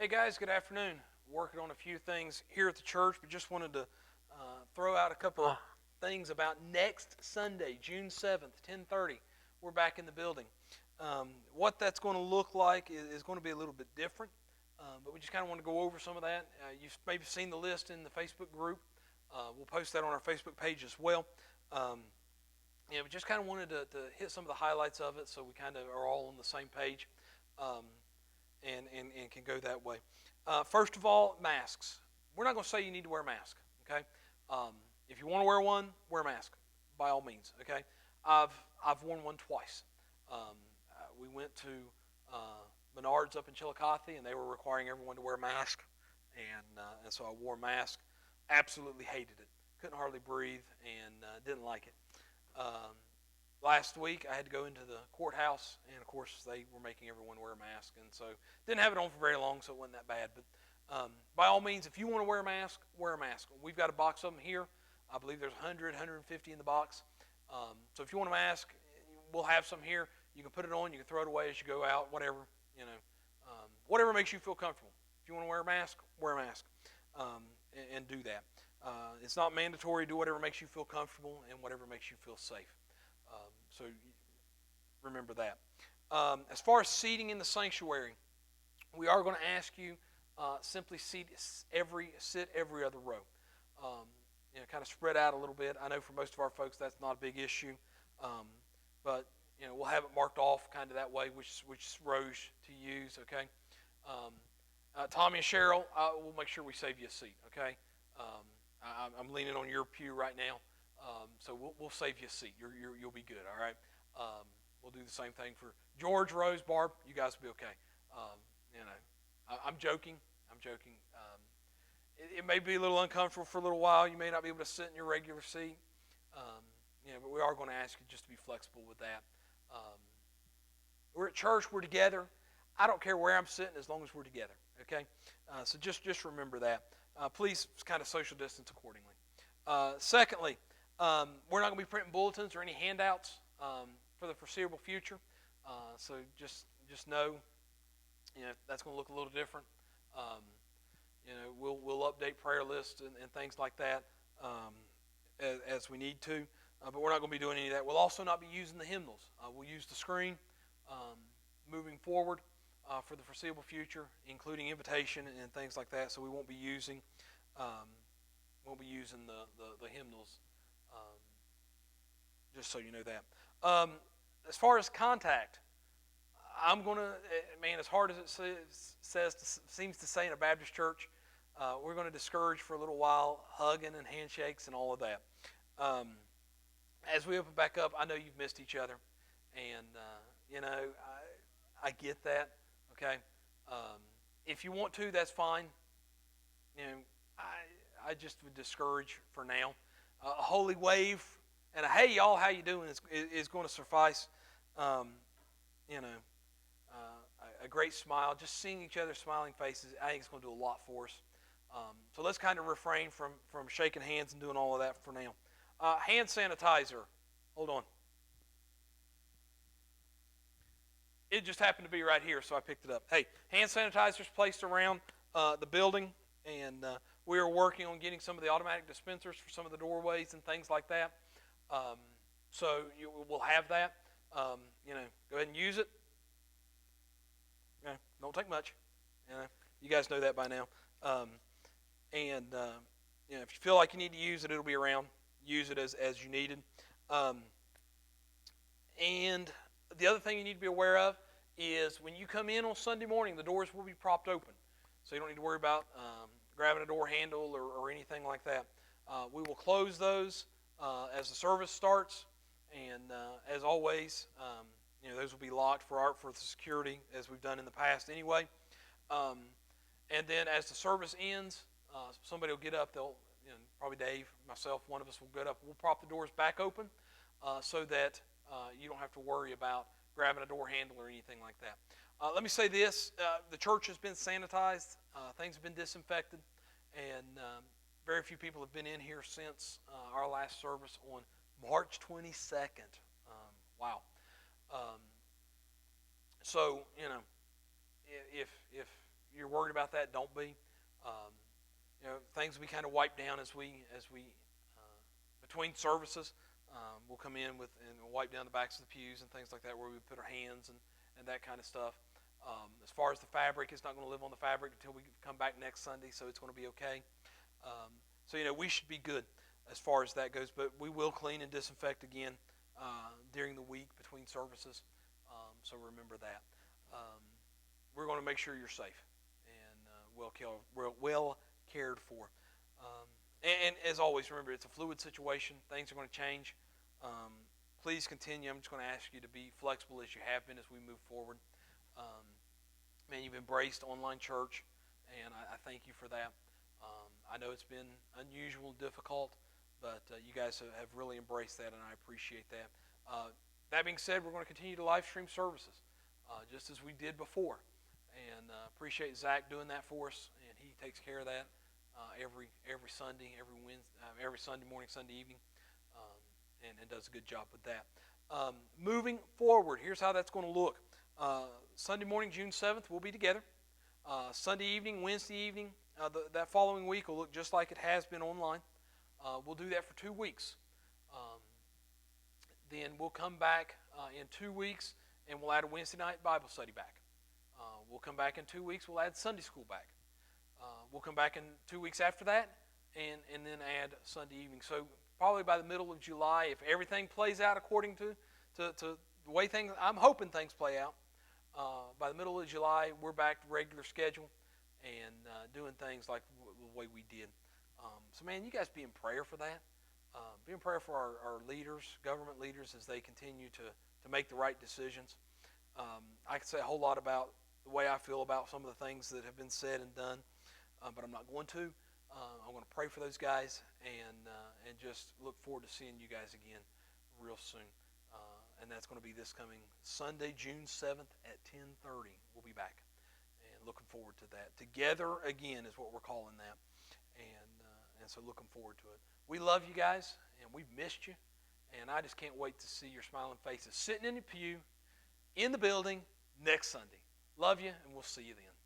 Hey guys, good afternoon. Working on a few things here at the church, but just wanted to throw out a couple of things about next Sunday, June 7th, 10:30. We're back in the building. What that's going to look like is going to be a little bit different, but we just kind of want to go over some of that. You've maybe seen the list in the Facebook group. We'll post that on our Facebook page as well. Um, we just kind of wanted to hit some of the highlights of it so we kind of are all on the same page. Um, and can go that way. First of all, masks. We're not going to say you need to wear a mask, okay? If you want to wear a mask, by all means, okay? I've worn one twice. We went to Menards up in Chillicothe, and they were requiring everyone to wear a mask, and so I wore a mask. Absolutely hated it. Couldn't hardly breathe, and didn't like it. Last week, I had to go into the courthouse, and of course, they were making everyone wear a mask, and so didn't have it on for very long, so it wasn't that bad. But by all means, if you want to wear a mask, wear a mask. We've got a box of them here. I believe there's 100, 150 in the box. So if you want a mask, we'll have some here. You can put it on, you can throw it away as you go out, whatever, whatever makes you feel comfortable. If you want to wear a mask, and do that. It's not mandatory. Do whatever makes you feel comfortable and whatever makes you feel safe. So remember that. As far as seating in the sanctuary, we are going to ask you simply sit every other row. Kind of spread out a little bit. I know for most of our folks that's not a big issue, but we'll have it marked off kind of that way, which rows to use. Okay. Tommy and Cheryl, we'll make sure we save you a seat. Okay. I'm leaning on your pew right now. So we'll save you a seat. You'll be good, all right? We'll do the same thing for George, Rose, Barb. You guys will be okay. I'm joking. It may be a little uncomfortable for a little while. You may not be able to sit in your regular seat. But we are going to ask you just to be flexible with that. We're at church. We're together. I don't care where I'm sitting as long as we're together, okay? So just remember that. Please kind of social distance accordingly. Secondly, we're not going to be printing bulletins or any handouts for the foreseeable future. So just know, that's going to look a little different. We'll update prayer lists and things like that as we need to. But we're not going to be doing any of that. We'll also not be using the hymnals. We'll use the screen moving forward for the foreseeable future, including invitation and things like that. So we won't be using the hymnals. Just so you know that. As far as contact, I'm going to, as hard as it seems to say in a Baptist church, we're going to discourage for a little while hugging and handshakes and all of that. As we open back up, I know you've missed each other, and I get that. Okay, if you want to, that's fine. I just would discourage for now. A holy wave and a "Hey y'all, how you doing?" is going to suffice. A great smile, just seeing each other's smiling faces, I think it's going to do a lot for us. So let's kind of refrain from shaking hands and doing all of that for now. Hand sanitizer. Hold on. It just happened to be right here, so I picked it up. Hey, hand sanitizers placed around the building, and we are working on getting some of the automatic dispensers for some of the doorways and things like that. So we'll have that. Go ahead and use it. Don't take much. You guys know that by now. If you feel like you need to use it, it'll be around. Use it as you needed. And the other thing you need to be aware of is when you come in on Sunday morning, the doors will be propped open. So you don't need to worry about grabbing a door handle or anything like that. We will close those as the service starts. And as always, those will be locked for the security as we've done in the past anyway. And then as the service ends, somebody will get up. They'll, probably Dave, myself, one of us will get up. We'll prop the doors back open so that you don't have to worry about grabbing a door handle or anything like that. Let me say this. The church has been sanitized. Things have been disinfected. And very few people have been in here since our last service on March 22nd. Wow. So, if you're you're worried about that, don't be. Things will be kind of wiped down as we between services. We'll come in and wipe down the backs of the pews and things like that, where we put our hands and that kind of stuff. As far as the fabric, it's not going to live on the fabric until we come back next Sunday, so it's going to be okay. We should be good as far as that goes, but we will clean and disinfect again during the week between services, so remember that. We're going to make sure you're safe and well cared for. And as always, remember, it's a fluid situation. Things are going to change. Please continue. I'm just going to ask you to be flexible as you have been as we move forward. You've embraced online church, and I thank you for that. I know it's been unusual, difficult, but you guys have really embraced that, and I appreciate that. That being said, we're going to continue to live stream services, just as we did before. And appreciate Zach doing that for us, and he takes care of that every Sunday, every Sunday morning, Sunday evening, and does a good job with that. Moving forward, here's how that's going to look. Sunday morning, June 7th, we'll be together. Sunday evening, Wednesday evening, that following week will look just like it has been online. We'll do that for 2 weeks. Then we'll come back in 2 weeks, and we'll add a Wednesday night Bible study back. We'll come back in 2 weeks, we'll add Sunday school back. We'll come back in 2 weeks after that, and then add Sunday evening. So probably by the middle of July, if everything plays out according to the way things, I'm hoping things play out. By the middle of July, we're back to regular schedule and doing things like the way we did. So man, you guys be in prayer for that. Be in prayer for our leaders, government leaders, as they continue to make the right decisions. I could say a whole lot about the way I feel about some of the things that have been said and done, but I'm not going to. I'm going to pray for those guys and just look forward to seeing you guys again real soon. And that's going to be this coming Sunday, June 7th at 10:30. We'll be back, and looking forward to that. Together again is what we're calling that, and so looking forward to it. We love you guys, and we've missed you, and I just can't wait to see your smiling faces sitting in the pew in the building next Sunday. Love you, and we'll see you then.